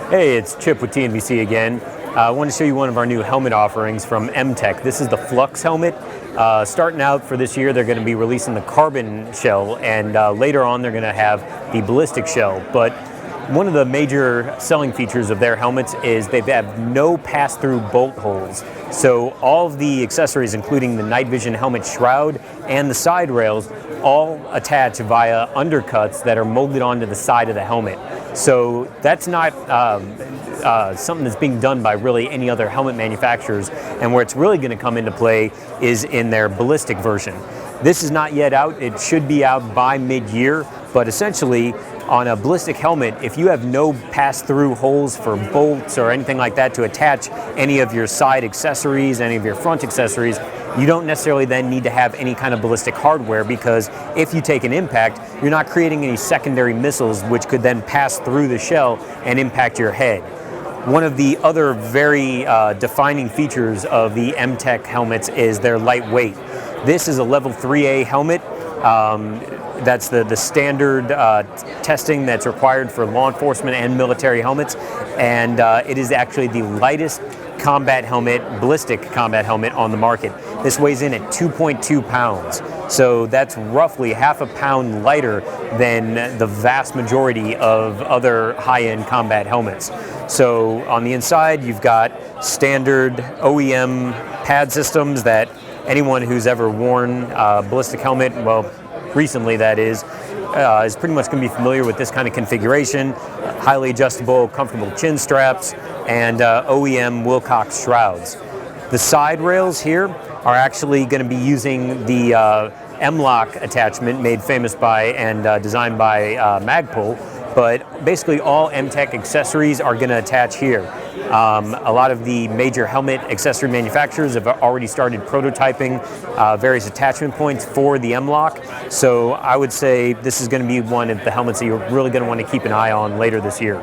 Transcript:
Hey, it's Chip with TNVC again. I want to show you one of our new helmet offerings from M-Tech. This is the Flux helmet. Starting out for this year, they're going to be releasing the carbon shell, and later on they're going to have the ballistic shell. But one of the major selling features of their helmets is they have no pass-through bolt holes. So all of the accessories, including the night vision helmet shroud and the side rails, all attach via undercuts that are molded onto the side of the helmet. So that's not something that's being done by really any other helmet manufacturers, and where it's really going to come into play is in their ballistic version. This is not yet out. It should be out by mid-year, but essentially on a ballistic helmet, if you have no pass-through holes for bolts or anything like that to attach any of your side accessories, any of your front accessories, you don't necessarily then need to have any kind of ballistic hardware, because if you take an impact, you're not creating any secondary missiles which could then pass through the shell and impact your head. One of the other very defining features of the M-Tech helmets is their lightweight. This is a level 3A helmet. That's the standard testing that's required for law enforcement and military helmets, and it is actually the lightest combat helmet, ballistic combat helmet on the market. This weighs in at 2.2 pounds, so that's roughly half a pound lighter than the vast majority of other high-end combat helmets. So on the inside, you've got standard OEM pad systems that anyone who's ever worn a ballistic helmet, well, recently that is pretty much going to be familiar with this kind of configuration. Highly adjustable, comfortable chin straps, and OEM Wilcox shrouds. The side rails here are actually going to be using the M-Lock attachment made famous by and designed by Magpul, but basically all M-Tech accessories are going to attach here. A lot of the major helmet accessory manufacturers have already started prototyping various attachment points for the M-Lock, so I would say this is going to be one of the helmets that you're really going to want to keep an eye on later this year.